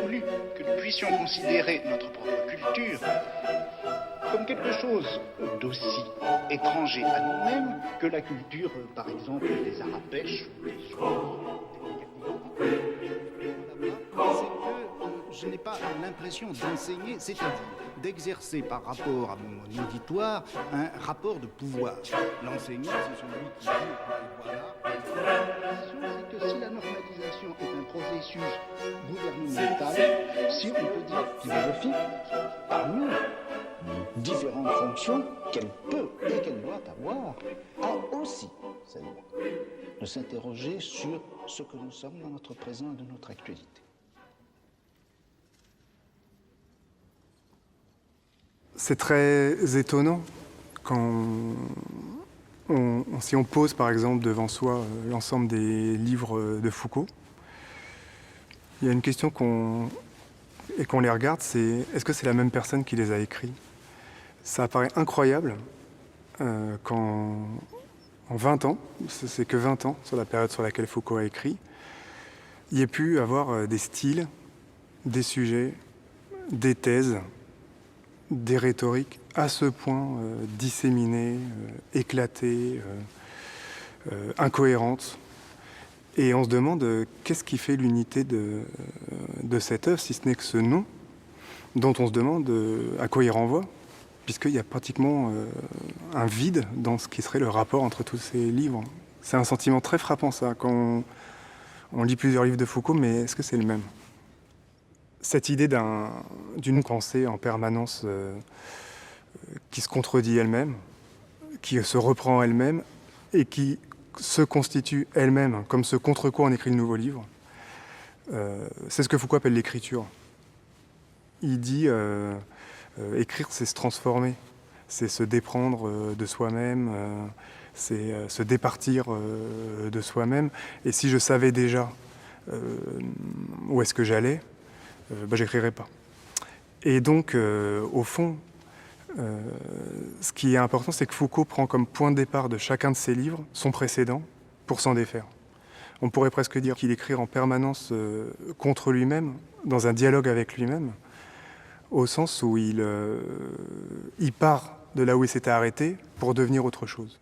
voulu que nous puissions considérer notre propre culture comme quelque chose d'aussi étranger à nous-mêmes que la culture, par exemple, des Arabèches ou des je n'ai pas l'impression d'enseigner, c'est-à-dire d'exercer par rapport à mon auditoire un rapport de pouvoir. L'enseignant, c'est celui qui dit, voilà. C'est que si la normalisation est un processus gouvernemental, si on peut dire philosophique, parmi différentes fonctions qu'elle peut et qu'elle doit avoir, a aussi celle-là de s'interroger sur ce que nous sommes dans notre présent et de notre actualité. C'est très étonnant quand si on pose par exemple devant soi l'ensemble des livres de Foucault. Il y a une question qu'on les regarde, c'est est-ce que c'est la même personne qui les a écrits? Ça apparaît incroyable qu'en 20 ans, c'est que 20 ans sur la période sur laquelle Foucault a écrit, il y ait pu avoir des styles, des sujets, des thèses, des rhétoriques à ce point disséminées, éclatées, incohérentes. Et on se demande qu'est-ce qui fait l'unité de cette œuvre, si ce n'est que ce nom, dont on se demande à quoi il renvoie, puisqu'il y a pratiquement un vide dans ce qui serait le rapport entre tous ces livres. C'est un sentiment très frappant, ça, quand on lit plusieurs livres de Foucault, mais est-ce que c'est le même? Cette idée d'une pensée en permanence qui se contredit elle-même, qui se reprend elle-même et qui se constitue elle-même comme ce contre quoi on écrit le nouveau livre, c'est ce que Foucault appelle l'écriture. Il dit écrire, c'est se transformer, c'est se déprendre de soi-même, c'est se départir de soi-même. Et si je savais déjà où est-ce que j'allais, j'écrirais pas. Et donc, au fond, ce qui est important, c'est que Foucault prend comme point de départ de chacun de ses livres son précédent pour s'en défaire. On pourrait presque dire qu'il écrit en permanence contre lui-même, dans un dialogue avec lui-même, au sens où il part de là où il s'était arrêté pour devenir autre chose.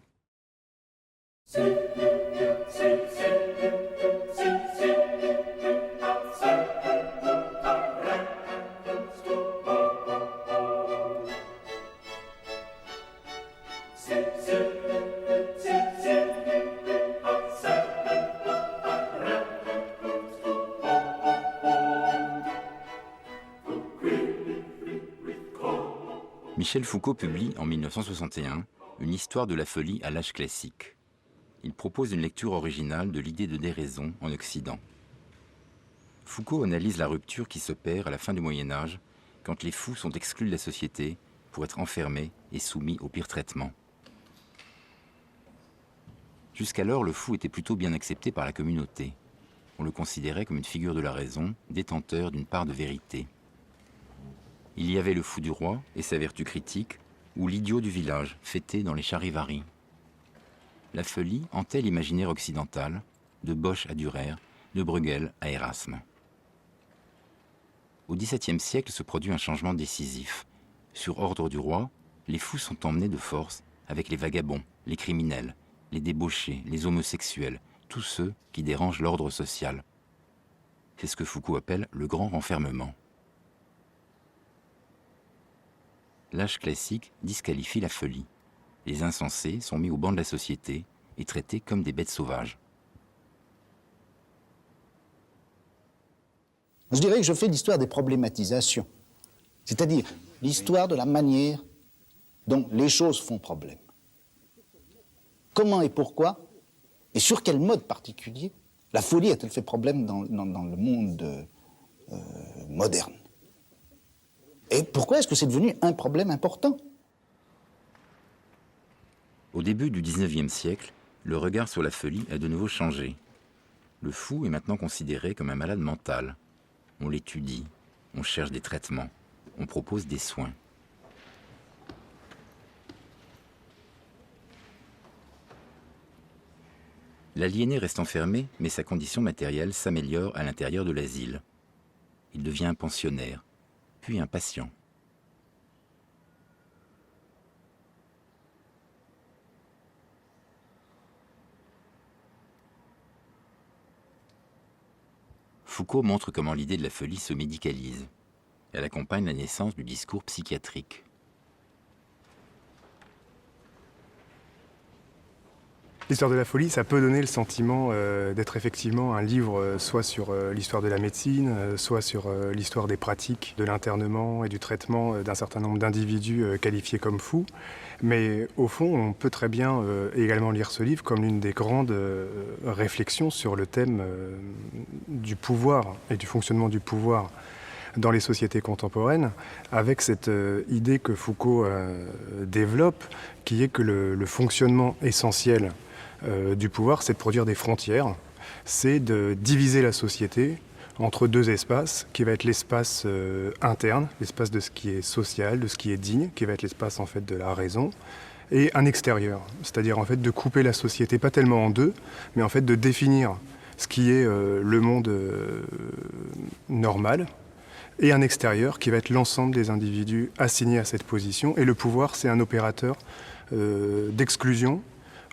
Michel Foucault publie en 1961 une histoire de la folie à l'âge classique. Il propose une lecture originale de l'idée de déraison en Occident. Foucault analyse la rupture qui s'opère à la fin du Moyen-Âge quand les fous sont exclus de la société pour être enfermés et soumis au pire traitement. Jusqu'alors, le fou était plutôt bien accepté par la communauté. On le considérait comme une figure de la raison, détenteur d'une part de vérité. Il y avait le fou du roi et sa vertu critique, ou l'idiot du village, fêté dans les charivaris. La folie hantait l'imaginaire occidental, de Bosch à Dürer, de Bruegel à Erasme. Au XVIIe siècle se produit un changement décisif. Sur ordre du roi, les fous sont emmenés de force avec les vagabonds, les criminels, les débauchés, les homosexuels, tous ceux qui dérangent l'ordre social. C'est ce que Foucault appelle le grand renfermement. L'âge classique disqualifie la folie. Les insensés sont mis au banc de la société et traités comme des bêtes sauvages. Je dirais que je fais l'histoire des problématisations, c'est-à-dire l'histoire de la manière dont les choses font problème. Comment et pourquoi, et sur quel mode particulier, la folie a-t-elle fait problème dans le monde moderne? Et pourquoi est-ce que c'est devenu un problème important? Au début du XIXe siècle, le regard sur la folie a de nouveau changé. Le fou est maintenant considéré comme un malade mental. On l'étudie, on cherche des traitements, on propose des soins. L'aliéné reste enfermé, mais sa condition matérielle s'améliore à l'intérieur de l'asile. Il devient un pensionnaire, puis un patient. Foucault montre comment l'idée de la folie se médicalise. Elle accompagne la naissance du discours psychiatrique. L'histoire de la folie, ça peut donner le sentiment d'être effectivement un livre soit sur l'histoire de la médecine, soit sur l'histoire des pratiques de l'internement et du traitement d'un certain nombre d'individus qualifiés comme fous. Mais au fond, on peut très bien également lire ce livre comme l'une des grandes réflexions sur le thème du pouvoir et du fonctionnement du pouvoir dans les sociétés contemporaines, avec cette idée que Foucault développe, qui est que le fonctionnement essentiel du pouvoir, c'est de produire des frontières, c'est de diviser la société entre deux espaces, qui va être l'espace interne, l'espace de ce qui est social, de ce qui est digne, qui va être l'espace en fait de la raison, et un extérieur, c'est-à-dire en fait de couper la société pas tellement en deux, mais en fait de définir ce qui est le monde normal, et un extérieur qui va être l'ensemble des individus assignés à cette position. Et le pouvoir, c'est un opérateur d'exclusion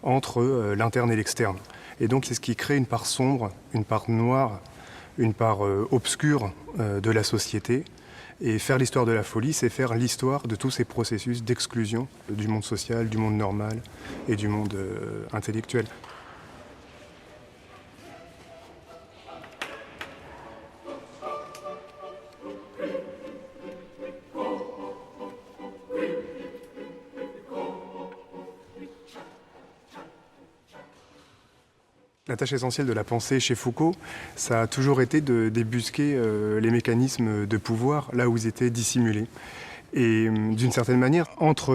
entre l'interne et l'externe. Et donc c'est ce qui crée une part sombre, une part noire, une part obscure de la société. Et faire l'histoire de la folie, c'est faire l'histoire de tous ces processus d'exclusion du monde social, du monde normal et du monde intellectuel. La tâche essentielle de la pensée chez Foucault, ça a toujours été de débusquer les mécanismes de pouvoir là où ils étaient dissimulés. Et d'une certaine manière, entre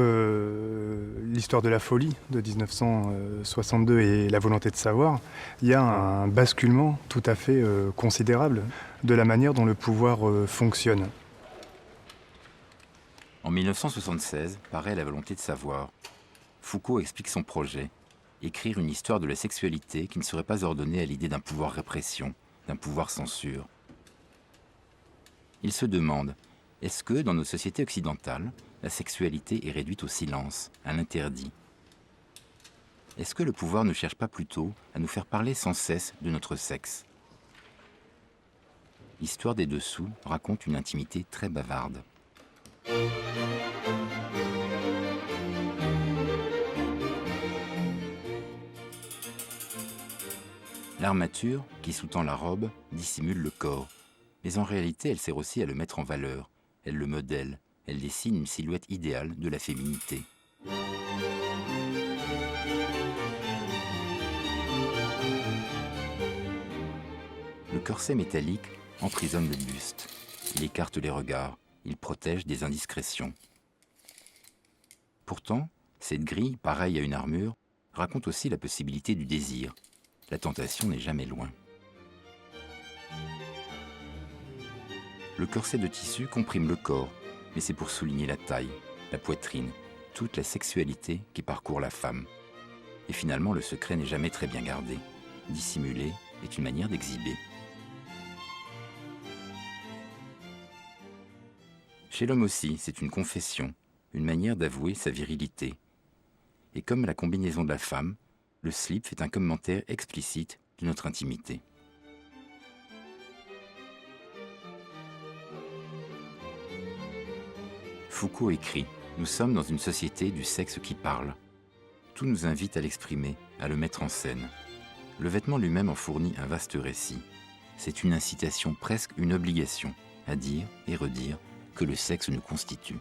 l'histoire de la folie de 1962 et la volonté de savoir, il y a un basculement tout à fait considérable de la manière dont le pouvoir fonctionne. En 1976, paraît La volonté de savoir. Foucault explique son projet. Écrire une histoire de la sexualité qui ne serait pas ordonnée à l'idée d'un pouvoir répression, d'un pouvoir censure. Il se demande, est-ce que, dans nos sociétés occidentales, la sexualité est réduite au silence, à l'interdit? Est-ce que le pouvoir ne cherche pas plutôt à nous faire parler sans cesse de notre sexe? L'histoire des dessous raconte une intimité très bavarde. L'armature, qui sous-tend la robe, dissimule le corps. Mais en réalité, elle sert aussi à le mettre en valeur. Elle le modèle. Elle dessine une silhouette idéale de la féminité. Le corset métallique emprisonne le buste. Il écarte les regards. Il protège des indiscrétions. Pourtant, cette grille, pareille à une armure, raconte aussi la possibilité du désir. La tentation n'est jamais loin. Le corset de tissu comprime le corps, mais c'est pour souligner la taille, la poitrine, toute la sexualité qui parcourt la femme. Et finalement, le secret n'est jamais très bien gardé. Dissimuler est une manière d'exhiber. Chez l'homme aussi, c'est une confession, une manière d'avouer sa virilité. Et comme la combinaison de la femme, le slip fait un commentaire explicite de notre intimité. Foucault écrit « Nous sommes dans une société du sexe qui parle ». Tout nous invite à l'exprimer, à le mettre en scène. Le vêtement lui-même en fournit un vaste récit. C'est une incitation, presque une obligation, à dire et redire que le sexe nous constitue.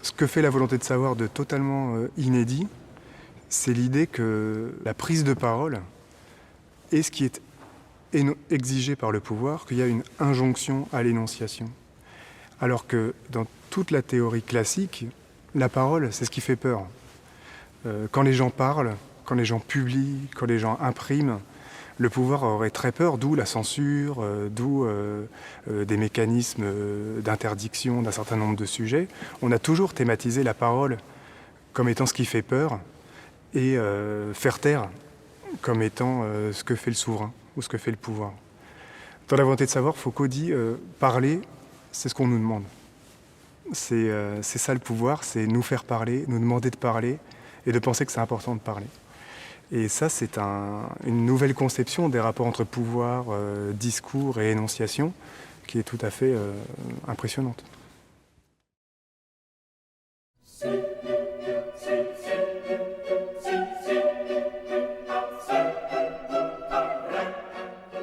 Ce que fait la volonté de savoir de totalement inédit, c'est l'idée que la prise de parole est ce qui est exigé par le pouvoir, qu'il y a une injonction à l'énonciation. Alors que dans toute la théorie classique, la parole, c'est ce qui fait peur. Quand les gens parlent, quand les gens publient, quand les gens impriment, le pouvoir aurait très peur, d'où la censure, d'où des mécanismes d'interdiction d'un certain nombre de sujets. On a toujours thématisé la parole comme étant ce qui fait peur et faire taire comme étant ce que fait le souverain. ou ce que fait le pouvoir. Dans la volonté de savoir, Foucault dit parler, c'est ce qu'on nous demande. C'est ça le pouvoir, c'est nous faire parler, nous demander de parler et de penser que c'est important de parler. Et ça, c'est une nouvelle conception des rapports entre pouvoir, discours et énonciation qui est tout à fait impressionnante.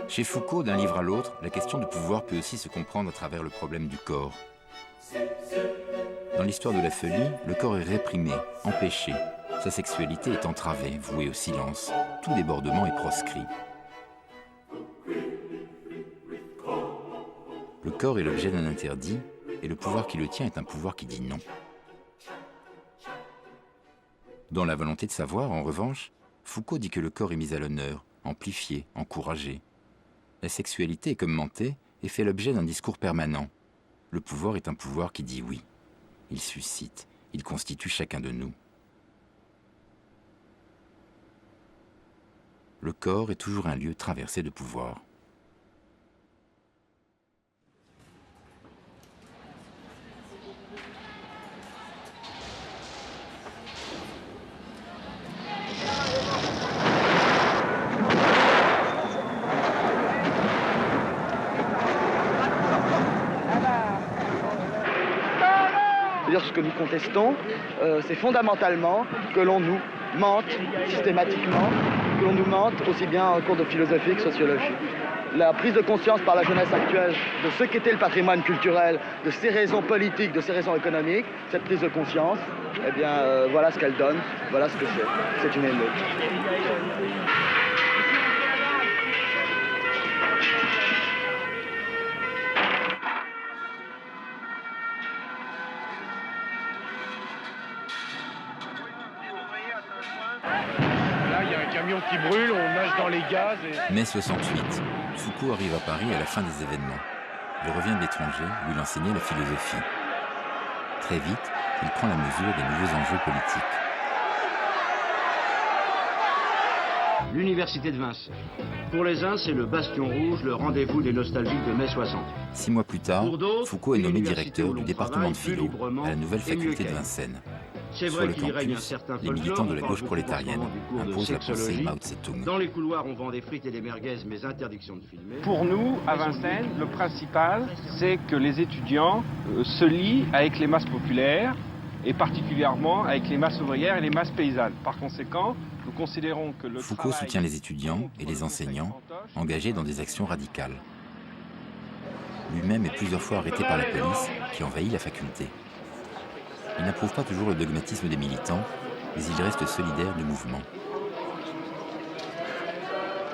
Chez Foucault, d'un livre à l'autre, la question du pouvoir peut aussi se comprendre à travers le problème du corps. Dans l'histoire de la folie, le corps est réprimé, empêché. Sa sexualité est entravée, vouée au silence. Tout débordement est proscrit. Le corps est l'objet d'un interdit, et le pouvoir qui le tient est un pouvoir qui dit non. Dans La volonté de savoir, en revanche, Foucault dit que le corps est mis à l'honneur, amplifié, encouragé. La sexualité est commentée et fait l'objet d'un discours permanent. Le pouvoir est un pouvoir qui dit oui. Il suscite, il constitue chacun de nous. Le corps est toujours un lieu traversé de pouvoir. C'est-à-dire ce que nous contestons, c'est fondamentalement que l'on nous mente systématiquement, que l'on nous mente aussi bien en cours de philosophie que sociologie. La prise de conscience par la jeunesse actuelle de ce qu'était le patrimoine culturel, de ses raisons politiques, de ses raisons économiques, cette prise de conscience, eh bien voilà ce qu'elle donne, voilà ce que c'est. C'est une émeute. Qui brûle, on nage dans les gaz. Mai 68. Foucault arrive à Paris à la fin des événements. Il revient de l'étranger où il enseignait la philosophie. Très vite, il prend la mesure des nouveaux enjeux politiques. L'université de Vincennes. Pour les uns, c'est le bastion rouge, le rendez-vous des nostalgiques de mai 60. 6 mois plus tard, Foucault est nommé directeur du département de philo à la nouvelle faculté de Vincennes. C'est Sur vrai le qu'il règne un campus, certain les militants de la folklore, gauche on parle prolétarienne beaucoup du cours de imposent la pensée sexologie. Mao Tse-tung. Dans les couloirs, on vend des frites et des merguez, mais interdiction de filmer. Pour nous, à Vincennes, le principal, c'est que les étudiants se lient avec les masses populaires et particulièrement avec les masses ouvrières et les masses paysannes. Par conséquent, nous considérons que le Foucault travail soutient les étudiants et les enseignants engagés dans des actions radicales. Lui-même est plusieurs fois arrêté par la police qui envahit la faculté. Il n'approuve pas toujours le dogmatisme des militants, mais il reste solidaire du mouvement.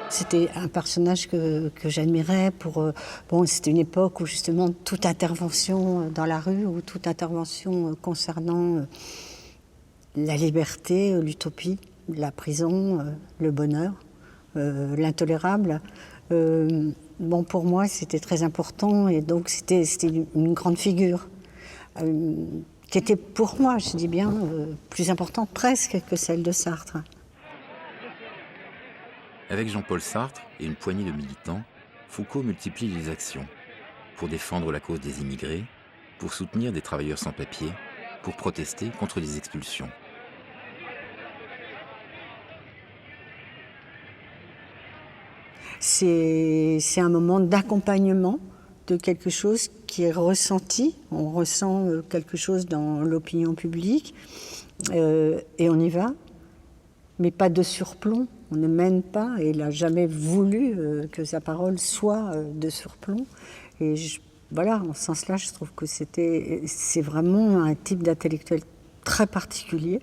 C'était un personnage que j'admirais pour... bon, c'était une époque où justement toute intervention dans la rue ou toute intervention concernant la liberté, l'utopie, la prison, le bonheur, l'intolérable, bon, pour moi c'était très important et donc c'était une grande figure qui était pour moi, je dis bien, plus importante presque que celle de Sartre. Avec Jean-Paul Sartre et une poignée de militants, Foucault multiplie les actions pour défendre la cause des immigrés, pour soutenir des travailleurs sans papier, pour protester contre les expulsions. C'est un moment d'accompagnement de quelque chose qui est ressenti. On ressent quelque chose dans l'opinion publique et on y va, mais pas de surplomb. On ne mène pas, et il n'a jamais voulu que sa parole soit de surplomb. Et voilà, en ce sens-là, je trouve que c'est vraiment un type d'intellectuel très particulier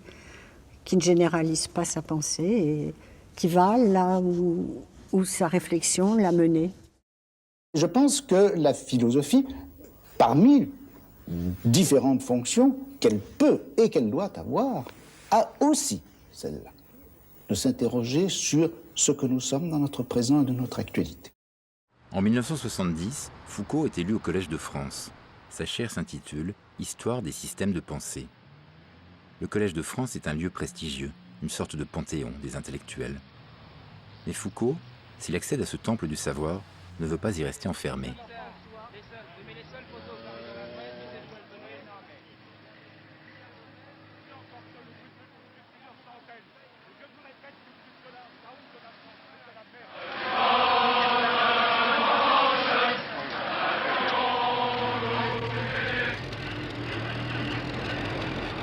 qui ne généralise pas sa pensée et qui va là où sa réflexion l'a mené. Je pense que la philosophie, parmi différentes fonctions qu'elle peut et qu'elle doit avoir, a aussi celle-là, de s'interroger sur ce que nous sommes dans notre présent et de notre actualité. En 1970, Foucault est élu au Collège de France. Sa chaire s'intitule « Histoire des systèmes de pensée ». Le Collège de France est un lieu prestigieux, une sorte de panthéon des intellectuels. Mais Foucault, s'il accède à ce temple du savoir, ne veut pas y rester enfermé.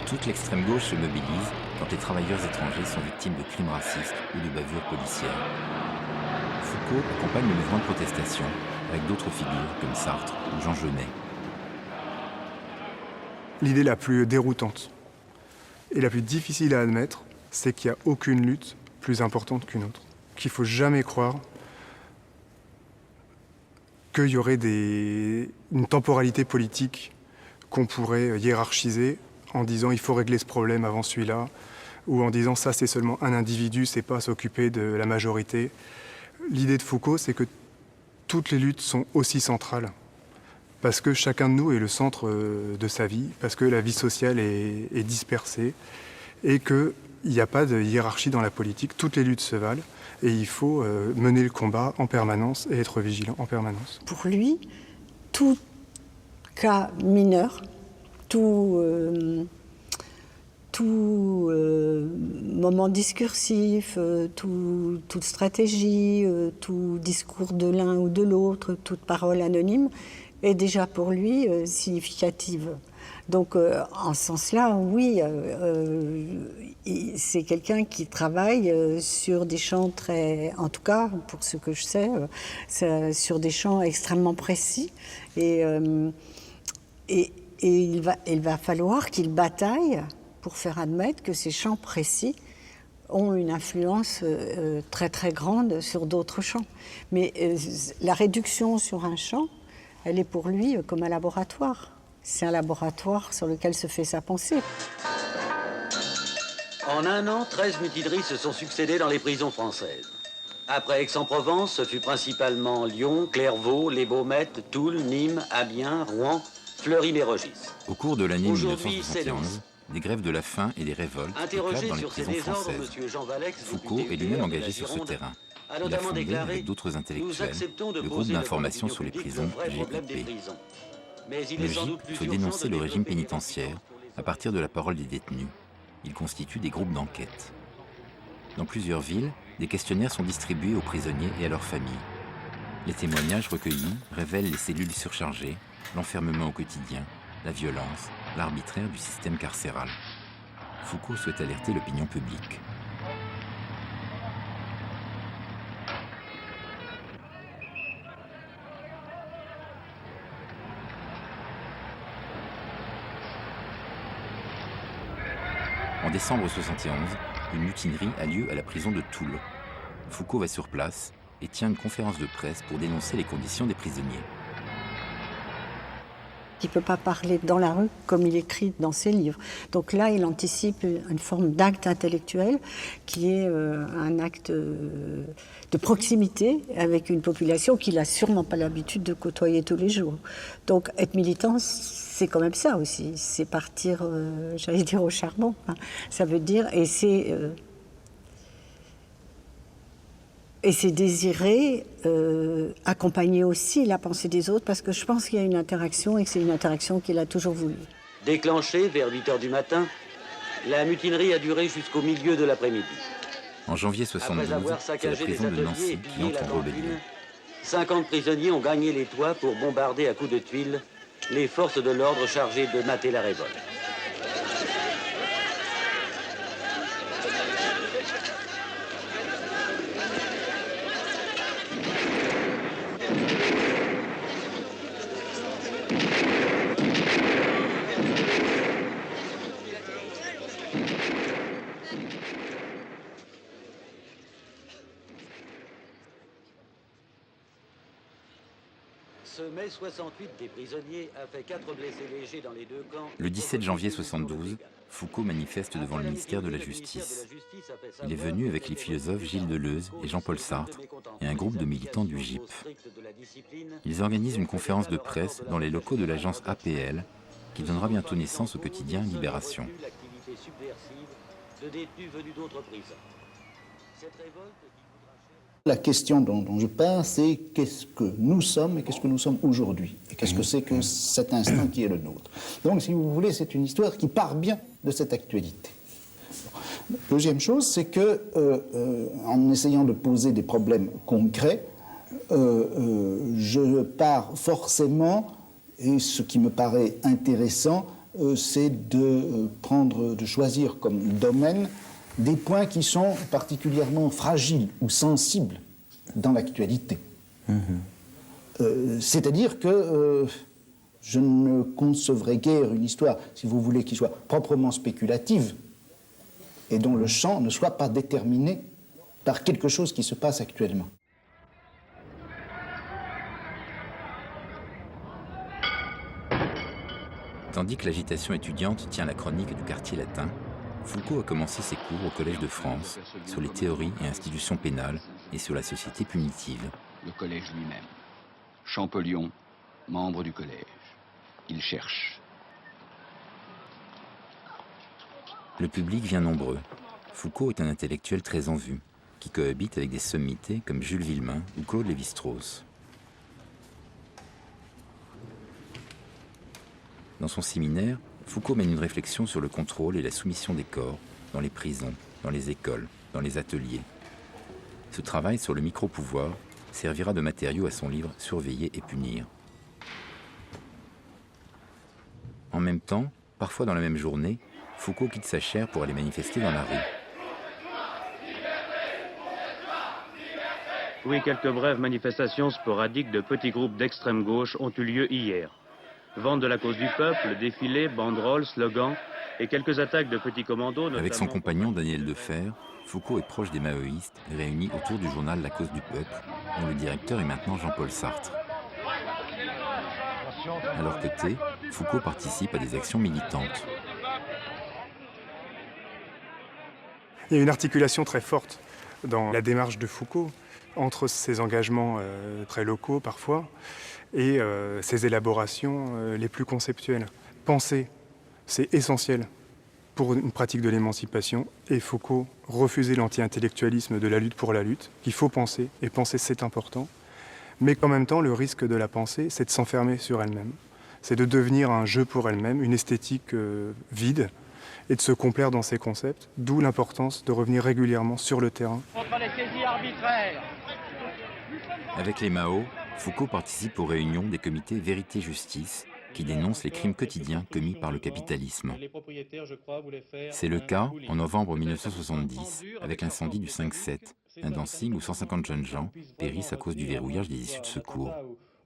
Toute l'extrême gauche se mobilise quand les travailleurs étrangers sont victimes de crimes racistes ou de bavures policières. Foucault accompagne le mouvement de protestation avec d'autres figures comme Sartre ou Jean Genet. L'idée la plus déroutante et la plus difficile à admettre, c'est qu'il n'y a aucune lutte plus importante qu'une autre. Qu'il ne faut jamais croire qu'il y aurait une temporalité politique qu'on pourrait hiérarchiser en disant il faut régler ce problème avant celui-là, ou en disant ça c'est seulement un individu, c'est pas s'occuper de la majorité. L'idée de Foucault, c'est que toutes les luttes sont aussi centrales, parce que chacun de nous est le centre de sa vie, parce que la vie sociale est dispersée, et qu'il n'y a pas de hiérarchie dans la politique, toutes les luttes se valent, et il faut mener le combat en permanence et être vigilant en permanence. Pour lui, tout cas mineur, tout moment discursif, toute stratégie, tout discours de l'un ou de l'autre, toute parole anonyme est déjà pour lui significative. Donc en ce sens-là, oui, c'est quelqu'un qui travaille sur des champs très, en tout cas pour ce que je sais, sur des champs extrêmement précis et il va falloir qu'il bataille pour faire admettre que ces champs précis ont une influence très très grande sur d'autres champs. Mais la réduction sur un champ, elle est pour lui comme un laboratoire. C'est un laboratoire sur lequel se fait sa pensée. En un an, 13 mutineries se sont succédées dans les prisons françaises. Après Aix-en-Provence, ce fut principalement Lyon, Clairvaux, Les Baumettes, Toul, Nîmes, Amiens, Rouen, Fleury-Mérogis. Au cours de l'année Aujourd'hui, 1971, des grèves de la faim et des révoltes éclatent dans les prisons françaises. Foucault est lui-même engagé sur ce terrain. Il a fondé, avec d'autres intellectuels, le groupe d'information sur les prisons, GIP. Le GIP veut dénoncer le régime pénitentiaire à partir de la parole des détenus. Il constitue des groupes d'enquête. Dans plusieurs villes, des questionnaires sont distribués aux prisonniers et à leurs familles. Les témoignages recueillis révèlent les cellules surchargées, l'enfermement au quotidien, la violence, l'arbitraire du système carcéral. Foucault souhaite alerter l'opinion publique. En décembre 1971, une mutinerie a lieu à la prison de Toul. Foucault va sur place et tient une conférence de presse pour dénoncer les conditions des prisonniers. Il ne peut pas parler dans la rue comme il écrit dans ses livres. Donc là, il anticipe une forme d'acte intellectuel qui est un acte de proximité avec une population qu'il n'a sûrement pas l'habitude de côtoyer tous les jours. Donc être militant, c'est quand même ça aussi. C'est partir, j'allais dire, au charbon. Hein. Ça veut dire, et c'est désirer accompagner aussi la pensée des autres, parce que je pense qu'il y a une interaction et que c'est une interaction qu'il a toujours voulu. Déclenchée vers 8 h du matin, la mutinerie a duré jusqu'au milieu de l'après-midi. En janvier 1972, c'est la prison de Nancy qui entre en rébellion. 50 prisonniers ont gagné les toits pour bombarder à coups de tuiles les forces de l'ordre chargées de mater la révolte. Ce mai 68 des prisonniers a fait 4 blessés légers dans les deux camps. Le 17 janvier 1972, Foucault manifeste devant le ministère de la Justice. Il est venu avec les philosophes Gilles Deleuze et Jean-Paul Sartre et un groupe de militants du GIP. Ils organisent une conférence de presse dans les locaux de l'agence APL qui donnera bientôt naissance au quotidien Libération. La question dont je parle, c'est qu'est-ce que nous sommes et qu'est-ce que nous sommes aujourd'hui. Et qu'est-ce que c'est que cet instant qui est le nôtre. Donc, si vous voulez, c'est une histoire qui part bien de cette actualité. Deuxième chose, c'est que, en essayant de poser des problèmes concrets, je pars forcément, et ce qui me paraît intéressant, c'est de choisir comme domaine des points qui sont particulièrement fragiles ou sensibles dans l'actualité. C'est-à-dire que je ne concevrai guère une histoire, si vous voulez, qui soit proprement spéculative et dont le champ ne soit pas déterminé par quelque chose qui se passe actuellement. Tandis que l'agitation étudiante tient la chronique du quartier latin, Foucault a commencé ses cours au Collège de France sur les théories et institutions pénales et sur la société punitive. Le collège lui-même. Champollion, membre du collège. Il cherche. Le public vient nombreux. Foucault est un intellectuel très en vue, qui cohabite avec des sommités comme Jules Villemain ou Claude Lévi-Strauss. Dans son séminaire, Foucault mène une réflexion sur le contrôle et la soumission des corps dans les prisons, dans les écoles, dans les ateliers. Ce travail sur le micro-pouvoir servira de matériau à son livre « Surveiller et punir ». En même temps, parfois dans la même journée, Foucault quitte sa chaire pour aller manifester dans la rue. Oui, quelques brèves manifestations sporadiques de petits groupes d'extrême gauche ont eu lieu hier. Vente de la cause du peuple, défilés, banderoles, slogans et quelques attaques de petits commandos. Avec son compagnon Daniel Defer, Foucault est proche des maoïstes réunis autour du journal La Cause du Peuple, dont le directeur est maintenant Jean-Paul Sartre. À leur côté, Foucault participe à des actions militantes. Il y a une articulation très forte dans la démarche de Foucault entre ses engagements très locaux parfois et ses élaborations les plus conceptuelles. Penser, c'est essentiel pour une pratique de l'émancipation, et Foucault refusait l'anti-intellectualisme de la lutte pour la lutte, qu'il faut penser, et penser c'est important, mais qu'en même temps le risque de la pensée, c'est de s'enfermer sur elle-même, c'est de devenir un jeu pour elle-même, une esthétique vide, et de se complaire dans ses concepts, d'où l'importance de revenir régulièrement sur le terrain. Contre les saisies arbitraires. Avec les Mao, Foucault participe aux réunions des comités Vérité-Justice qui dénoncent les crimes quotidiens commis par le capitalisme. C'est le cas en novembre 1970 avec l'incendie du 5-7, un dancing où 150 jeunes gens périssent à cause du verrouillage des issues de secours.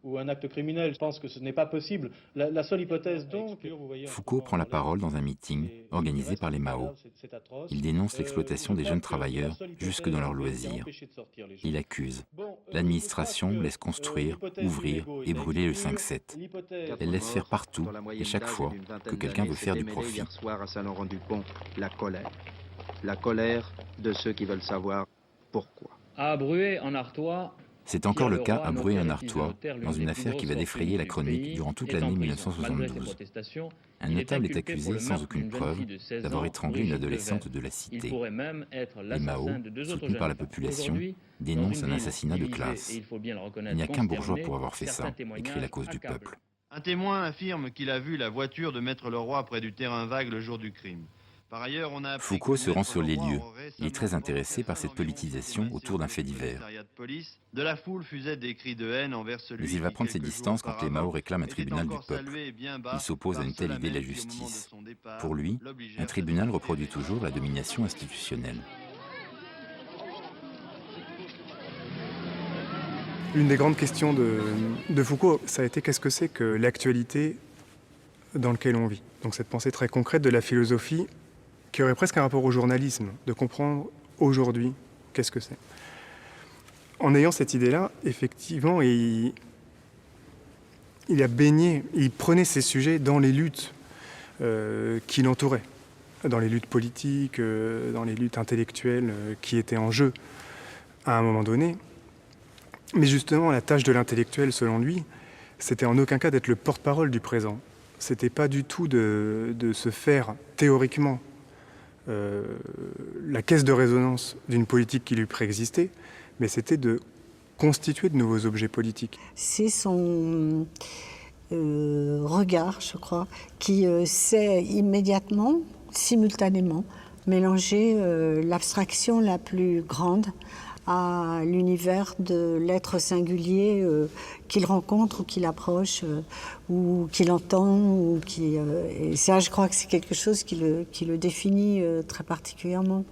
Ou un acte criminel. Je pense que ce n'est pas possible. La seule hypothèse donc... Foucault prend la parole dans un meeting organisé par les Mao. Il dénonce l'exploitation des jeunes travailleurs jusque dans leurs loisirs. Il accuse. L'administration laisse construire, ouvrir et brûler le 5-7. Elle laisse faire partout et chaque fois que quelqu'un veut faire du profit. La colère de ceux qui veulent savoir pourquoi. À Bruay, en Artois, c'est encore le cas à Bruay-en-Artois, dans une affaire qui va défrayer la chronique durant toute l'année 1972. Un notable est accusé, sans aucune preuve, d'avoir étranglé une adolescente de la cité. Les Mao, soutenus par la population, dénoncent un assassinat de classe. Il n'y a qu'un bourgeois pour avoir fait ça, écrit La Cause du Peuple. Un témoin affirme qu'il a vu la voiture de Maître Leroy près du terrain vague le jour du crime. Par ailleurs, on a Foucault se rend sur les lieux. Il est très intéressé par cette politisation autour d'un fait divers. De la foule fusaient des cris de haine envers celui mais il va prendre ses distances quand les Mao réclament un tribunal du peuple. Il s'oppose à une telle idée de la justice. Pour lui, un tribunal reproduit toujours la domination institutionnelle. Une des grandes questions de Foucault, ça a été qu'est-ce que c'est que l'actualité dans laquelle on vit. Donc cette pensée très concrète de la philosophie qui aurait presque un rapport au journalisme, de comprendre aujourd'hui qu'est-ce que c'est. En ayant cette idée-là, effectivement, il a baigné, il prenait ces sujets dans les luttes qui l'entouraient, dans les luttes politiques, dans les luttes intellectuelles qui étaient en jeu à un moment donné. Mais justement, la tâche de l'intellectuel, selon lui, c'était en aucun cas d'être le porte-parole du présent. C'était pas du tout de se faire théoriquement la caisse de résonance d'une politique qui lui préexistait, mais c'était de constituer de nouveaux objets politiques. C'est son regard, je crois, qui sait immédiatement, simultanément, mélanger l'abstraction la plus grande à l'univers de l'être singulier qu'il rencontre ou qu'il approche ou qu'il entend. Et ça, je crois que c'est quelque chose qui le définit très particulièrement.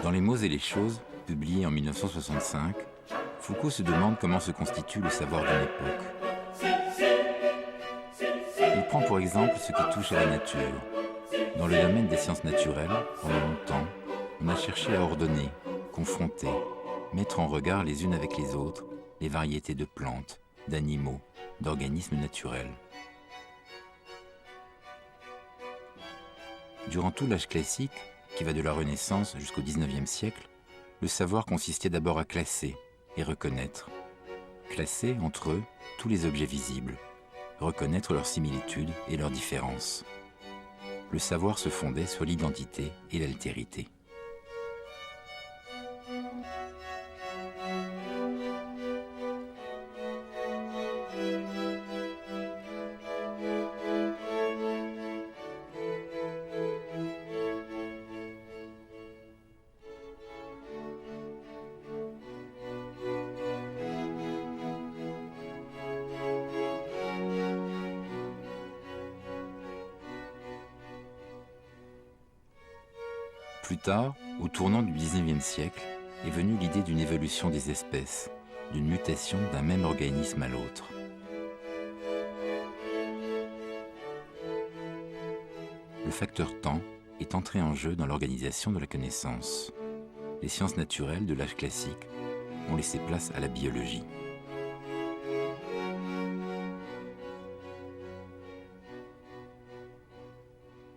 Dans Les mots et les choses, publié en 1965, Foucault se demande comment se constitue le savoir d'une époque. Il prend pour exemple ce qui touche à la nature. Dans le domaine des sciences naturelles, pendant longtemps, on a cherché à ordonner, confronter, mettre en regard les unes avec les autres les variétés de plantes, d'animaux, d'organismes naturels. Durant tout l'âge classique, qui va de la Renaissance jusqu'au XIXe siècle, le savoir consistait d'abord à classer et reconnaître. Classer entre eux tous les objets visibles, reconnaître leurs similitudes et leurs différences. Le savoir se fondait sur l'identité et l'altérité. Plus tard, au tournant du XIXe siècle, est venue l'idée d'une évolution des espèces, d'une mutation d'un même organisme à l'autre. Le facteur temps est entré en jeu dans l'organisation de la connaissance. Les sciences naturelles de l'âge classique ont laissé place à la biologie.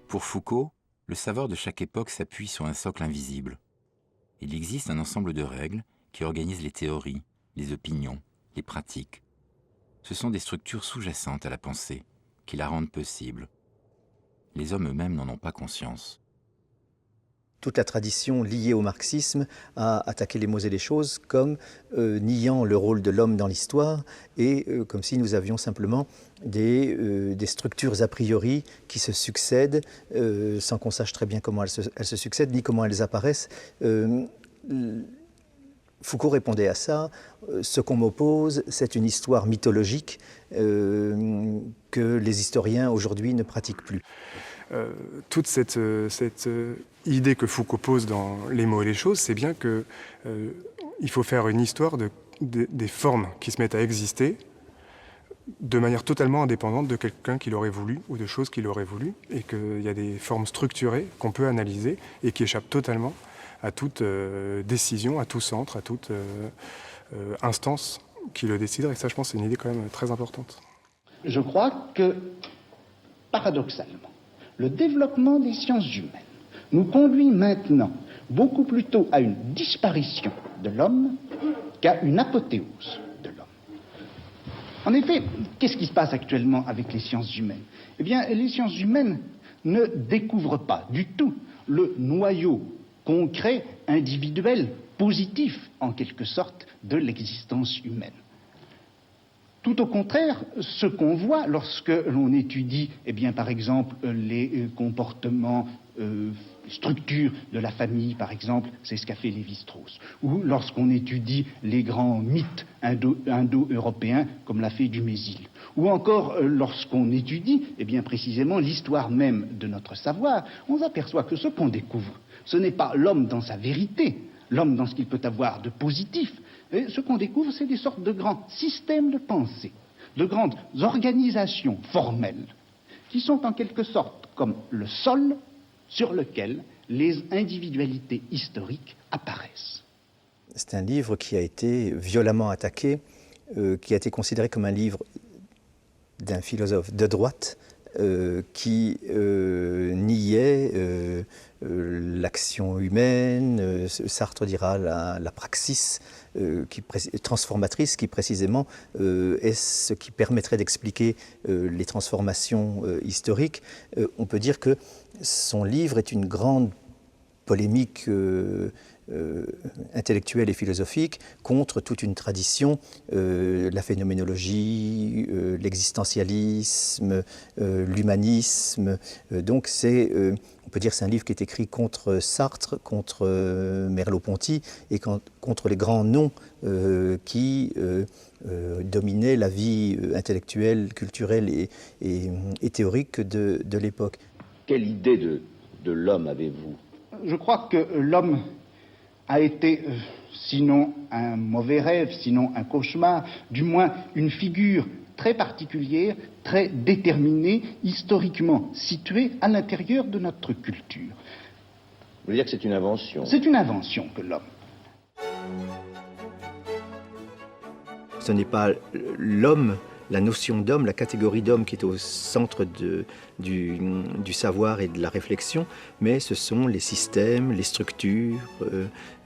Pour Foucault, le savoir de chaque époque s'appuie sur un socle invisible. Il existe un ensemble de règles qui organisent les théories, les opinions, les pratiques. Ce sont des structures sous-jacentes à la pensée, qui la rendent possible. Les hommes eux-mêmes n'en ont pas conscience. Toute la tradition liée au marxisme a attaqué les mots et les choses comme niant le rôle de l'homme dans l'histoire et comme si nous avions simplement des structures a priori qui se succèdent sans qu'on sache très bien comment elles se succèdent ni comment elles apparaissent. Foucault répondait à ça, ce qu'on m'oppose, c'est une histoire mythologique que les historiens aujourd'hui ne pratiquent plus. Toute cette idée que Foucault pose dans Les mots et les choses, c'est bien qu'il faut faire une histoire des formes qui se mettent à exister de manière totalement indépendante de quelqu'un qui l'aurait voulu ou de choses qu'il aurait voulu, et qu'il y a des formes structurées qu'on peut analyser et qui échappent totalement à toute décision, à tout centre, à toute instance qui le déciderait. Et ça, je pense, c'est une idée quand même très importante. Je crois que, paradoxalement, le développement des sciences humaines nous conduit maintenant beaucoup plutôt à une disparition de l'homme qu'à une apothéose de l'homme. En effet, qu'est-ce qui se passe actuellement avec les sciences humaines? Eh bien, les sciences humaines ne découvrent pas du tout le noyau concret, individuel, positif, en quelque sorte, de l'existence humaine. Tout au contraire, ce qu'on voit lorsque l'on étudie, eh bien, par exemple, les comportements structure de la famille, par exemple, c'est ce qu'a fait Lévi-Strauss. Ou lorsqu'on étudie les grands mythes indo-européens, comme l'a fait Dumézil. Ou encore, lorsqu'on étudie, eh bien précisément, l'histoire même de notre savoir, on s'aperçoit que ce qu'on découvre, ce n'est pas l'homme dans sa vérité, l'homme dans ce qu'il peut avoir de positif. Et ce qu'on découvre, c'est des sortes de grands systèmes de pensée, de grandes organisations formelles, qui sont en quelque sorte comme le sol sur lequel les individualités historiques apparaissent. C'est un livre qui a été violemment attaqué, qui a été considéré comme un livre d'un philosophe de droite qui niait l'action humaine, Sartre dira la praxis transformatrice, qui précisément est ce qui permettrait d'expliquer les transformations historiques. On peut dire que son livre est une grande polémique intellectuelle et philosophique contre toute une tradition, la phénoménologie, l'existentialisme, l'humanisme. Donc on peut dire que c'est un livre qui est écrit contre Sartre, contre Merleau-Ponty et contre les grands noms qui dominaient la vie intellectuelle, culturelle et théorique de l'époque. Quelle idée de l'homme avez-vous ? Je crois que l'homme a été, sinon un mauvais rêve, sinon un cauchemar, du moins une figure très particulière, très déterminée, historiquement située à l'intérieur de notre culture. Vous voulez dire que c'est une invention ? C'est une invention que l'homme. Ce n'est pas l'homme, la notion d'homme, la catégorie d'homme qui est au centre du savoir et de la réflexion, mais ce sont les systèmes, les structures.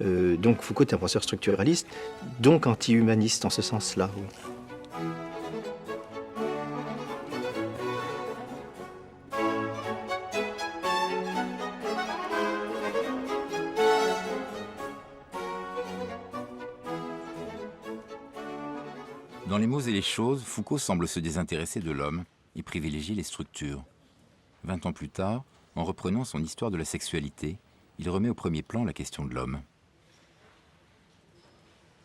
Donc Foucault est un penseur structuraliste, donc anti-humaniste en ce sens-là. Oui. Dans Les mots et les choses, Foucault semble se désintéresser de l'homme et privilégier les structures. 20 ans plus tard, en reprenant son histoire de la sexualité, il remet au premier plan la question de l'homme.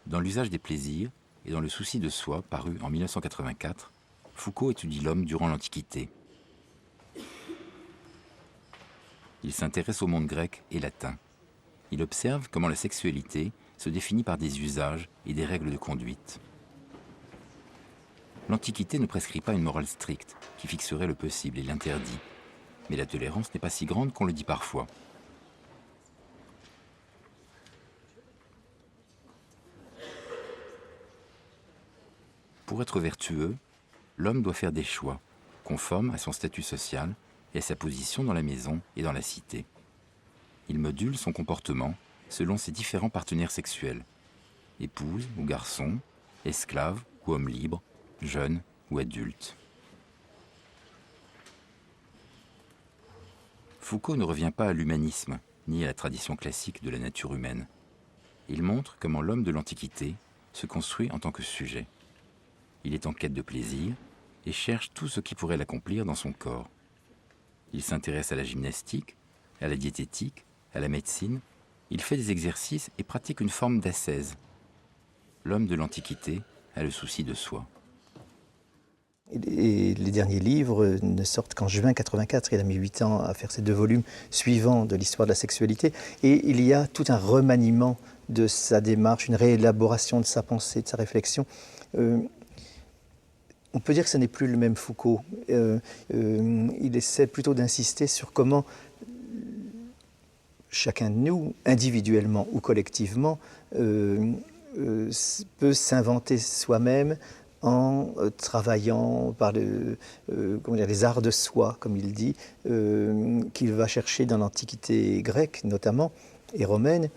Dans l'usage des plaisirs et dans le souci de soi, paru en 1984, Foucault étudie l'homme durant l'Antiquité. Il s'intéresse au monde grec et latin. Il observe comment la sexualité se définit par des usages et des règles de conduite. L'Antiquité ne prescrit pas une morale stricte qui fixerait le possible et l'interdit, mais la tolérance n'est pas si grande qu'on le dit parfois. Pour être vertueux, l'homme doit faire des choix, conformes à son statut social et à sa position dans la maison et dans la cité. Il module son comportement selon ses différents partenaires sexuels, épouse ou garçon, esclave ou homme libre, jeune ou adulte. Foucault ne revient pas à l'humanisme, ni à la tradition classique de la nature humaine. Il montre comment l'homme de l'Antiquité se construit en tant que sujet. Il est en quête de plaisir et cherche tout ce qui pourrait l'accomplir dans son corps. Il s'intéresse à la gymnastique, à la diététique, à la médecine. Il fait des exercices et pratique une forme d'ascèse. L'homme de l'Antiquité a le souci de soi. Et les derniers livres ne sortent qu'en juin 1984. Il a mis 8 ans à faire ces 2 volumes suivants de l'histoire de la sexualité. Et il y a tout un remaniement de sa démarche, une réélaboration de sa pensée, de sa réflexion. On peut dire que ce n'est plus le même Foucault. Il essaie plutôt d'insister sur comment chacun de nous, individuellement ou collectivement, peut s'inventer soi-même en travaillant par les arts de soi, comme il dit, qu'il va chercher dans l'Antiquité grecque notamment, et romaine.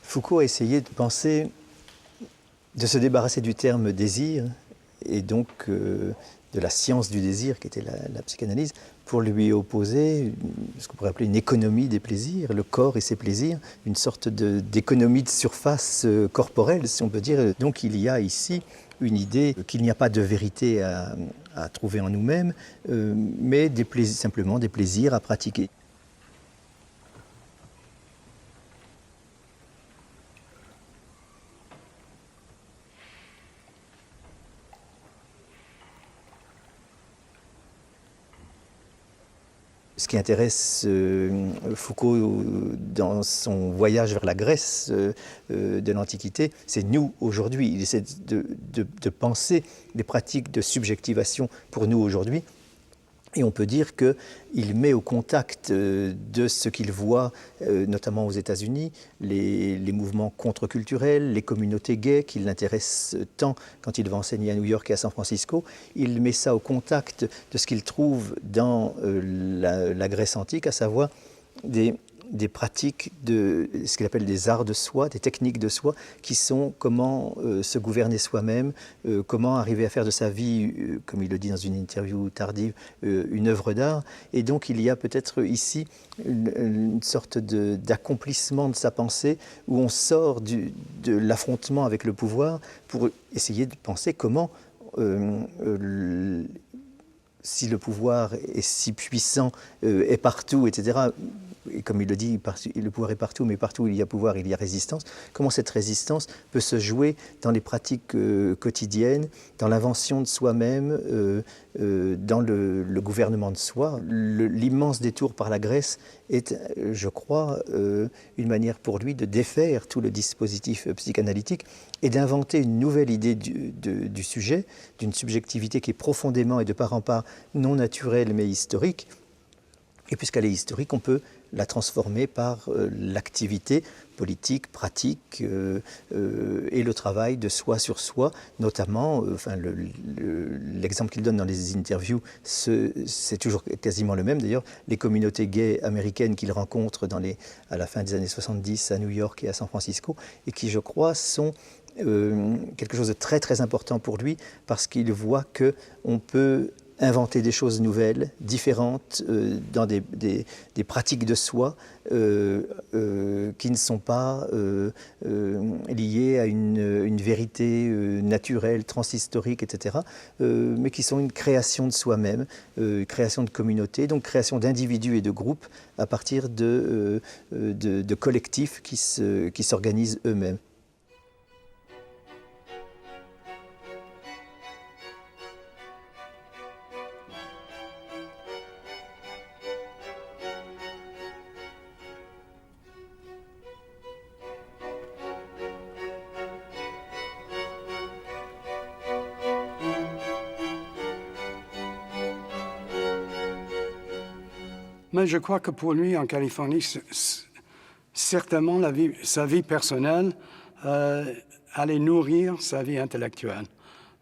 Foucault a essayé de penser, de se débarrasser du terme désir, et donc de la science du désir, qui était la psychanalyse, pour lui opposer ce qu'on pourrait appeler une économie des plaisirs, le corps et ses plaisirs, une sorte d'économie de surface corporelle, si on peut dire. Donc il y a ici une idée qu'il n'y a pas de vérité à trouver en nous-mêmes, mais simplement des plaisirs à pratiquer. Ce qui intéresse Foucault dans son voyage vers la Grèce de l'Antiquité, c'est nous aujourd'hui. Il essaie de penser des pratiques de subjectivation pour nous aujourd'hui. Et on peut dire qu'il met au contact de ce qu'il voit, notamment aux États-Unis, les mouvements contre-culturels, les communautés gays qui l'intéressent tant quand il va enseigner à New York et à San Francisco. Il met ça au contact de ce qu'il trouve dans la Grèce antique, à savoir des pratiques de ce qu'il appelle des arts de soi, des techniques de soi, qui sont comment se gouverner soi-même, comment arriver à faire de sa vie, comme il le dit dans une interview tardive, une œuvre d'art. Et donc il y a peut-être ici une sorte d'accomplissement de sa pensée, où on sort de l'affrontement avec le pouvoir pour essayer de penser comment si le pouvoir est si puissant, est partout, etc., et comme il le dit, le pouvoir est partout, mais partout où il y a pouvoir, il y a résistance, comment cette résistance peut se jouer dans les pratiques quotidiennes, dans l'invention de soi-même, dans le gouvernement de soi. L'immense détour par la Grèce est, je crois, une manière pour lui de défaire tout le dispositif psychanalytique et d'inventer une nouvelle idée du sujet, d'une subjectivité qui est profondément et de part en part non naturelle mais historique. Et puisqu'elle est historique, on peut la transformer par l'activité politique, pratique et le travail de soi sur soi, notamment, l'exemple qu'il donne dans les interviews, c'est toujours quasiment le même d'ailleurs, les communautés gays américaines qu'il rencontre à la fin des années 70 à New York et à San Francisco, et qui, je crois, sont quelque chose de très très important pour lui, parce qu'il voit qu'on peut inventer des choses nouvelles, différentes, dans des pratiques de soi qui ne sont pas liées à une vérité naturelle, transhistorique, etc., mais qui sont une création de soi-même, création de communauté, donc création d'individus et de groupes à partir de collectifs qui s'organisent eux-mêmes. Mais je crois que pour lui, en Californie, certainement sa vie personnelle allait nourrir sa vie intellectuelle.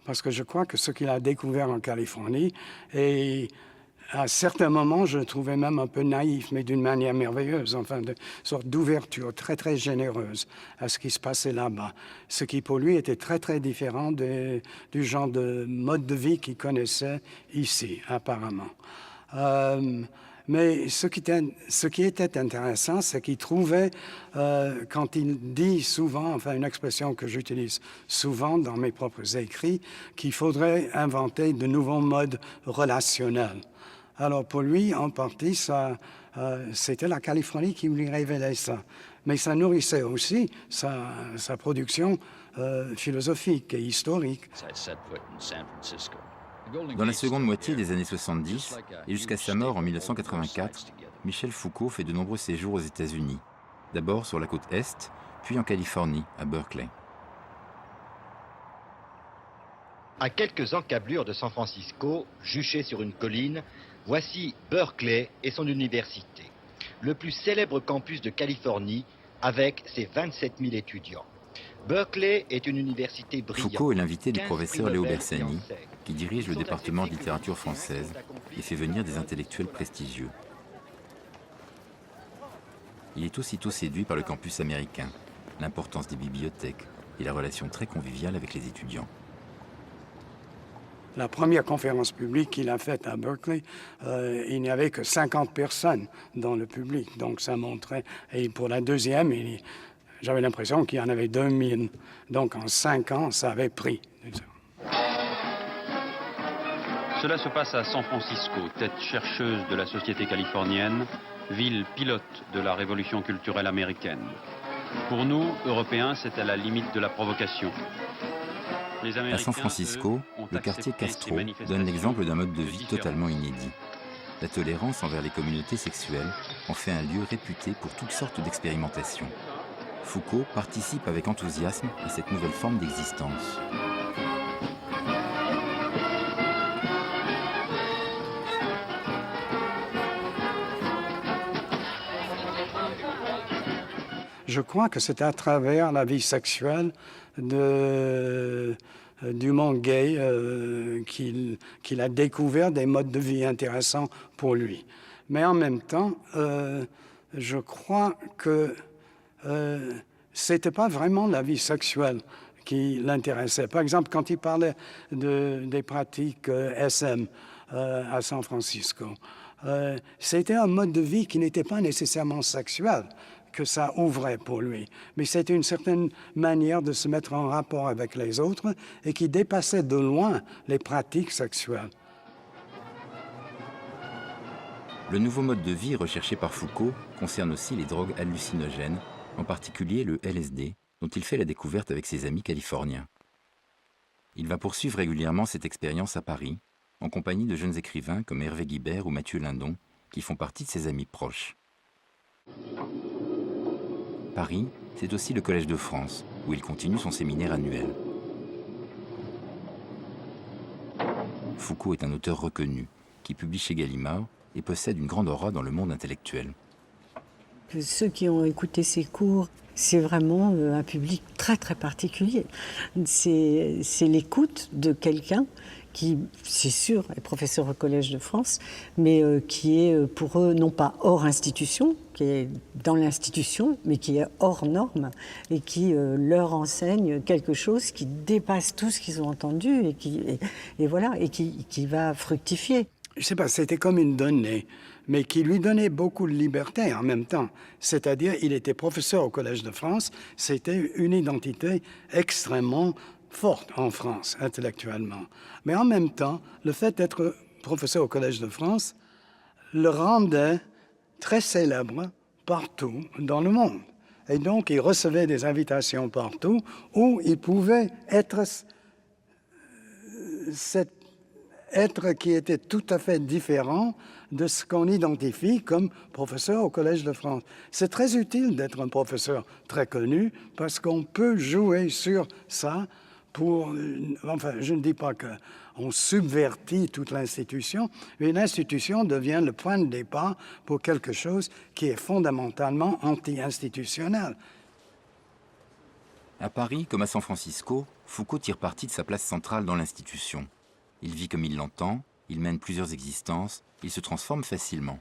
Parce que je crois que ce qu'il a découvert en Californie, et à certains moments, je le trouvais même un peu naïf, mais d'une manière merveilleuse, enfin, de sorte d'ouverture très, très généreuse à ce qui se passait là-bas. Ce qui, pour lui, était très, très différent du genre de mode de vie qu'il connaissait ici, apparemment. Mais ce qui était intéressant, c'est qu'il trouvait, quand il dit souvent, enfin une expression que j'utilise souvent dans mes propres écrits, qu'il faudrait inventer de nouveaux modes relationnels. Alors pour lui, en partie, c'était la Californie qui lui révélait ça. Mais ça nourrissait aussi sa production philosophique et historique. Dans la seconde moitié des années 70 et jusqu'à sa mort en 1984, Michel Foucault fait de nombreux séjours aux États-Unis. D'abord sur la côte Est, puis en Californie, à Berkeley. À quelques encablures de San Francisco, juché sur une colline, voici Berkeley et son université, le plus célèbre campus de Californie avec ses 27 000 étudiants. Berkeley est une université brillante. Foucault est l'invité du professeur Léo Bersani, qui dirige le département de littérature française et fait venir des intellectuels prestigieux. Il est aussitôt séduit par le campus américain, l'importance des bibliothèques et la relation très conviviale avec les étudiants. La première conférence publique qu'il a faite à Berkeley, il n'y avait que 50 personnes dans le public, donc ça montrait. Et pour la deuxième, j'avais l'impression qu'il y en avait 2000. Donc en 5 ans, ça avait pris. Cela se passe à San Francisco, tête chercheuse de la société californienne, ville pilote de la révolution culturelle américaine. Pour nous, Européens, c'est à la limite de la provocation. Les Américains, à San Francisco, le quartier Castro donne l'exemple d'un mode de vie totalement inédit. la tolérance envers les communautés sexuelles en fait un lieu réputé pour toutes sortes d'expérimentations. Foucault participe avec enthousiasme à cette nouvelle forme d'existence. Je crois que c'est à travers la vie sexuelle du monde gay qu'il a découvert des modes de vie intéressants pour lui. Mais en même temps, je crois que c'était pas vraiment la vie sexuelle qui l'intéressait. Par exemple, quand il parlait des pratiques SM à San Francisco, c'était un mode de vie qui n'était pas nécessairement sexuel que ça ouvrait pour lui, mais c'était une certaine manière de se mettre en rapport avec les autres et qui dépassait de loin les pratiques sexuelles. Le nouveau mode de vie recherché par Foucault concerne aussi les drogues hallucinogènes, en particulier le LSD, dont il fait la découverte avec ses amis californiens. Il va poursuivre régulièrement cette expérience à Paris, en compagnie de jeunes écrivains comme Hervé Guibert ou Mathieu Lindon, qui font partie de ses amis proches. Paris, c'est aussi le Collège de France, où il continue son séminaire annuel. Foucault est un auteur reconnu, qui publie chez Gallimard et possède une grande aura dans le monde intellectuel. Ceux qui ont écouté ses cours, c'est vraiment un public très très particulier. C'est l'écoute de quelqu'un qui, c'est sûr, est professeur au Collège de France, mais qui est pour eux non pas hors institution, qui est dans l'institution, mais qui est hors norme et qui leur enseigne quelque chose qui dépasse tout ce qu'ils ont entendu et qui va fructifier. Je ne sais pas, c'était comme une donnée, mais qui lui donnait beaucoup de liberté en même temps. C'est-à-dire, il était professeur au Collège de France, c'était une identité extrêmement forte en France, intellectuellement. Mais en même temps, le fait d'être professeur au Collège de France le rendait très célèbre partout dans le monde. Et donc, il recevait des invitations partout où il pouvait être cet être qui était tout à fait différent de ce qu'on identifie comme professeur au Collège de France. C'est très utile d'être un professeur très connu parce qu'on peut jouer sur ça pour... Enfin, je ne dis pas qu'on subvertit toute l'institution, mais l'institution devient le point de départ pour quelque chose qui est fondamentalement anti-institutionnel. À Paris, comme à San Francisco, Foucault tire parti de sa place centrale dans l'institution. Il vit comme il l'entend, il mène plusieurs existences, il se transforme facilement.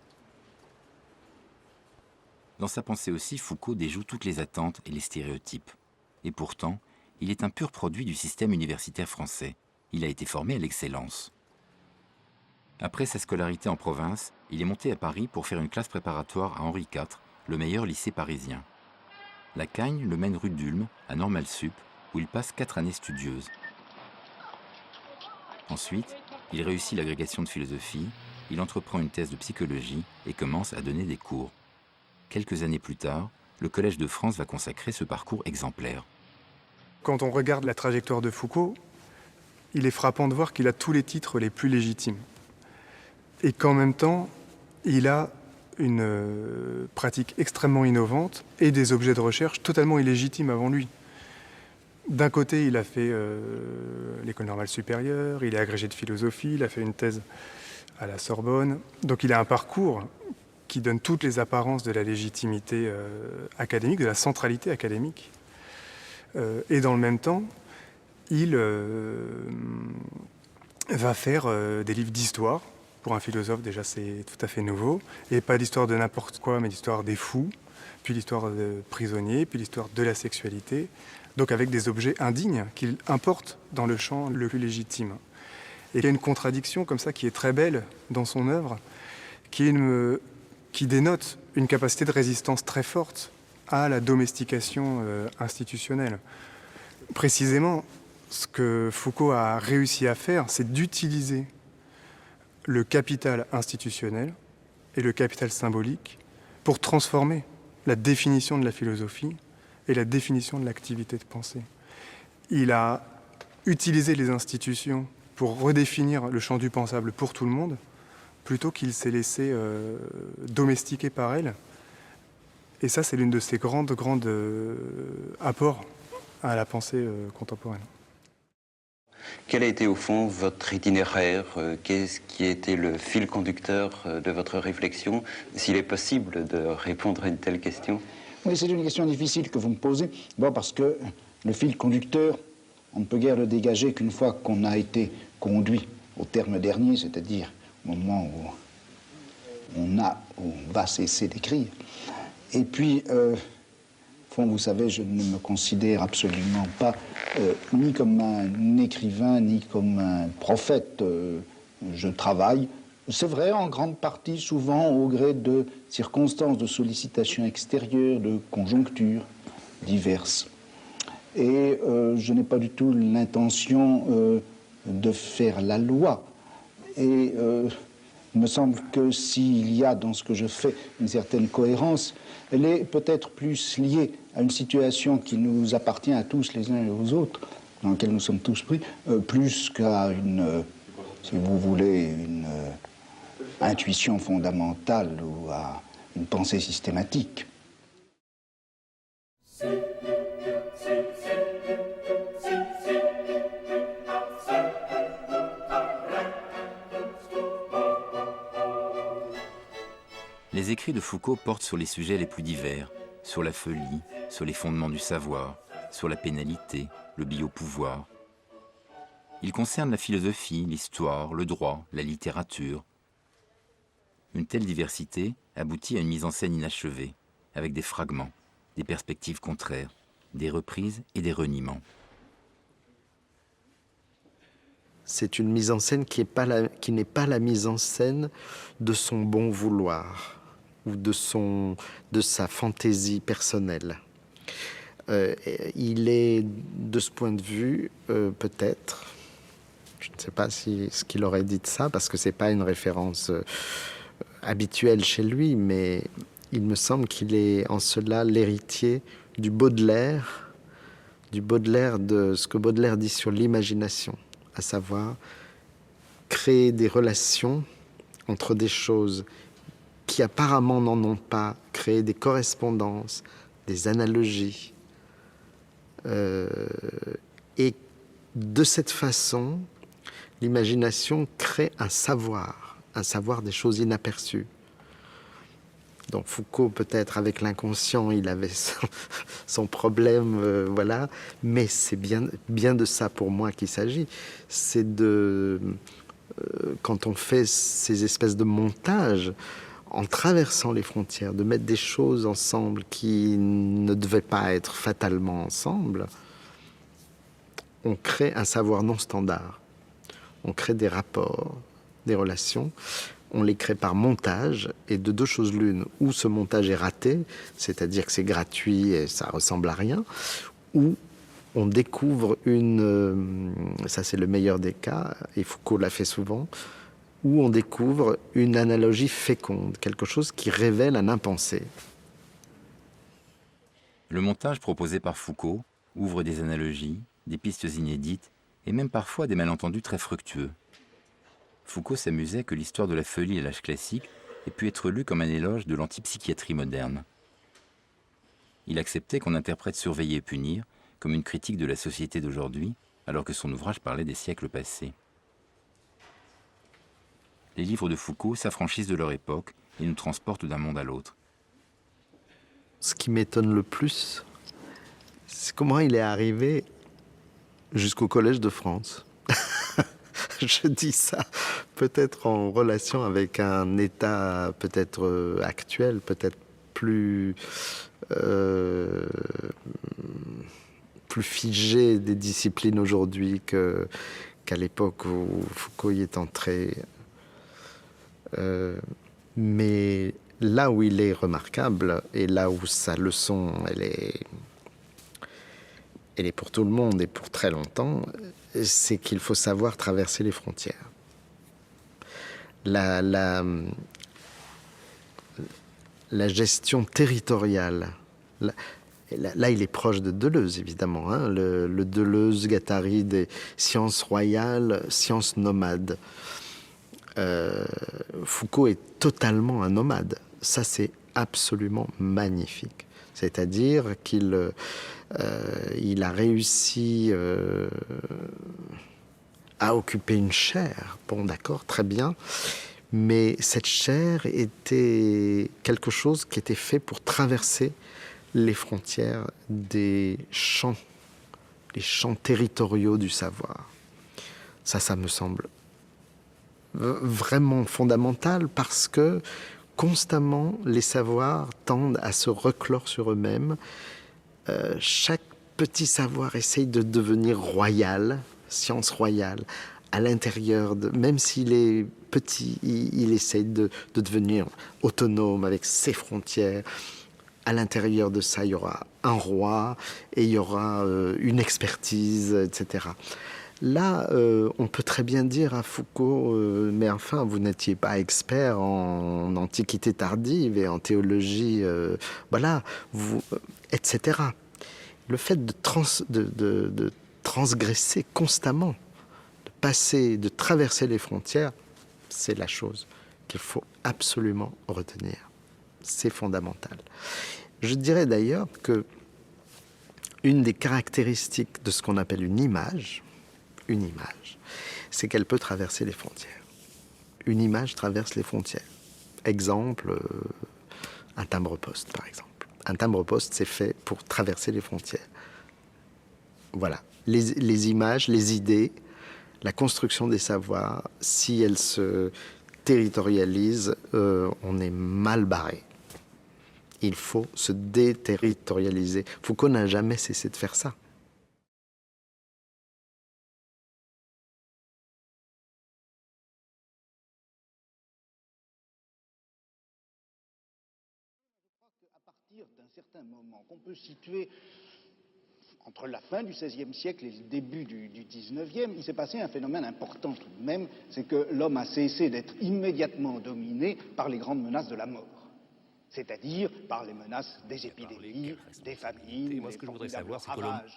Dans sa pensée aussi, Foucault déjoue toutes les attentes et les stéréotypes. Et pourtant, il est un pur produit du système universitaire français. Il a été formé à l'excellence. Après sa scolarité en province, il est monté à Paris pour faire une classe préparatoire à Henri IV, le meilleur lycée parisien. La Cagne le mène rue d'Ulm, à Normal Sup, où il passe 4 années studieuses. Ensuite, il réussit l'agrégation de philosophie, il entreprend une thèse de psychologie et commence à donner des cours. Quelques années plus tard, le Collège de France va consacrer ce parcours exemplaire. Quand on regarde la trajectoire de Foucault, il est frappant de voir qu'il a tous les titres les plus légitimes. Et qu'en même temps, il a une pratique extrêmement innovante et des objets de recherche totalement illégitimes avant lui. D'un côté, il a fait l'école normale supérieure, il est agrégé de philosophie, il a fait une thèse à la Sorbonne. Donc il a un parcours qui donne toutes les apparences de la légitimité académique, de la centralité académique. Et dans le même temps, il va faire des livres d'histoire. Pour un philosophe, déjà, c'est tout à fait nouveau. Et pas d'histoire de n'importe quoi, mais d'histoire des fous, puis l'histoire de prisonniers, puis l'histoire de la sexualité. Donc avec des objets indignes qu'il importe dans le champ le plus légitime. Et il y a une contradiction comme ça qui est très belle dans son œuvre, qui dénote une capacité de résistance très forte à la domestication institutionnelle. Précisément, ce que Foucault a réussi à faire, c'est d'utiliser le capital institutionnel et le capital symbolique pour transformer la définition de la philosophie et la définition de l'activité de pensée. Il a utilisé les institutions pour redéfinir le champ du pensable pour tout le monde, plutôt qu'il s'est laissé domestiquer par elle. Et ça, c'est l'une de ses grandes apports à la pensée contemporaine. Quel a été au fond votre itinéraire? Qu'est-ce qui a été le fil conducteur de votre réflexion? S'il est possible de répondre à une telle question. Oui, c'est une question difficile que vous me posez. Bon, parce que le fil conducteur, on ne peut guère le dégager qu'une fois qu'on a été conduit au terme dernier, c'est-à-dire au moment où on va cesser d'écrire. Et puis, vous savez, je ne me considère absolument pas ni comme un écrivain, ni comme un prophète. Je travaille, c'est vrai, en grande partie, souvent, au gré de circonstances, de sollicitations extérieures, de conjonctures diverses. Et je n'ai pas du tout l'intention de faire la loi. Et il me semble que s'il y a dans ce que je fais une certaine cohérence, elle est peut-être plus liée à une situation qui nous appartient à tous les uns et aux autres, dans laquelle nous sommes tous pris, plus qu'à une, si vous voulez, une intuition fondamentale ou à une pensée systématique. Les écrits de Foucault portent sur les sujets les plus divers, sur la folie, sur les fondements du savoir, sur la pénalité, le biopouvoir. Ils concernent la philosophie, l'histoire, le droit, la littérature. Une telle diversité aboutit à une mise en scène inachevée, avec des fragments, des perspectives contraires, des reprises et des reniements. C'est une mise en scène qui n'est pas la mise en scène de son bon vouloir ou de sa fantaisie personnelle. Il est, de ce point de vue, peut-être, je ne sais pas ce qu'il aurait dit de ça, parce que ce n'est pas une référence habituelle chez lui, mais il me semble qu'il est en cela l'héritier du Baudelaire de ce que Baudelaire dit sur l'imagination, à savoir créer des relations entre des choses qui apparemment n'en ont pas, créer des correspondances, des analogies. Et de cette façon, l'imagination crée un savoir des choses inaperçues. Donc Foucault, peut-être avec l'inconscient, il avait son problème, voilà. Mais c'est bien de ça pour moi qu'il s'agit. C'est de, quand on fait ces espèces de montages, en traversant les frontières, de mettre des choses ensemble qui ne devaient pas être fatalement ensemble, on crée un savoir non standard. On crée des rapports, des relations. On les crée par montage, et de deux choses l'une, ou ce montage est raté, c'est-à-dire que c'est gratuit et ça ressemble à rien, ou on découvre ça c'est le meilleur des cas, et Foucault l'a fait souvent, où on découvre une analogie féconde, quelque chose qui révèle un impensé. Le montage proposé par Foucault ouvre des analogies, des pistes inédites, et même parfois des malentendus très fructueux. Foucault s'amusait que l'histoire de la folie à l'âge classique ait pu être lue comme un éloge de l'antipsychiatrie moderne. Il acceptait qu'on interprète Surveiller et punir comme une critique de la société d'aujourd'hui, alors que son ouvrage parlait des siècles passés. Les livres de Foucault s'affranchissent de leur époque et nous transportent d'un monde à l'autre. Ce qui m'étonne le plus, c'est comment il est arrivé jusqu'au Collège de France. Je dis ça peut-être en relation avec un état peut-être actuel, peut-être plus figé des disciplines aujourd'hui qu'à l'époque où Foucault y est entré. Mais là où il est remarquable, et là où sa leçon, elle est pour tout le monde et pour très longtemps, c'est qu'il faut savoir traverser les frontières. La gestion territoriale, là il est proche de Deleuze évidemment, hein, le Deleuze-Guattari des sciences royales, sciences nomades. Foucault est totalement un nomade. Ça, c'est absolument magnifique. C'est-à-dire qu'il a réussi à occuper une chaire. Bon, d'accord, très bien. Mais cette chaire était quelque chose qui était fait pour traverser les frontières des champs territoriaux du savoir. Ça me semble vraiment fondamental parce que constamment, les savoirs tendent à se reclore sur eux-mêmes. Chaque petit savoir essaye de devenir royal, science royale, à l'intérieur de... Même s'il est petit, il essaye de devenir autonome avec ses frontières. À l'intérieur de ça, il y aura un roi et il y aura une expertise, etc. Là, on peut très bien dire à Foucault, mais enfin, vous n'étiez pas expert en antiquité tardive et en théologie, voilà, etc. Le fait de transgresser constamment, de traverser les frontières, c'est la chose qu'il faut absolument retenir. C'est fondamental. Je dirais d'ailleurs que une des caractéristiques de ce qu'on appelle une image, c'est qu'elle peut traverser les frontières. Une image traverse les frontières. Exemple, un timbre-poste, par exemple. Un timbre-poste, c'est fait pour traverser les frontières. Voilà. Les images, les idées, la construction des savoirs, si elles se territorialisent, on est mal barré. Il faut se déterritorialiser. Foucault n'a jamais cessé de faire ça. D'un certain moment qu'on peut situer entre la fin du XVIe siècle et le début du XIXe, il s'est passé un phénomène important tout de même, c'est que l'homme a cessé d'être immédiatement dominé par les grandes menaces de la mort, c'est-à-dire par les menaces des épidémies, des famines. Et moi, ce que je voudrais savoir, c'est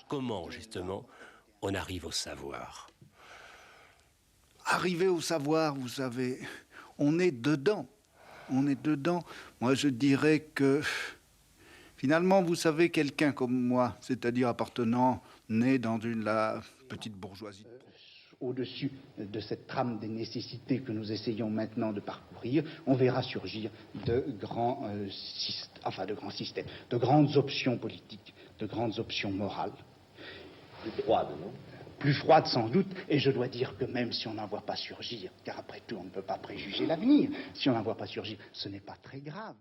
comment, justement, on arrive au savoir. Arriver au savoir, vous savez, on est dedans. On est dedans. Moi, je dirais que... Finalement, vous savez, quelqu'un comme moi, c'est-à-dire né dans la petite bourgeoisie. Au-dessus de cette trame des nécessités que nous essayons maintenant de parcourir, on verra surgir de grands systèmes, de grandes options politiques, de grandes options morales. Plus froides, non ? Plus froides sans doute, et je dois dire que même si on n'en voit pas surgir, car après tout on ne peut pas préjuger l'avenir, si on n'en voit pas surgir, ce n'est pas très grave.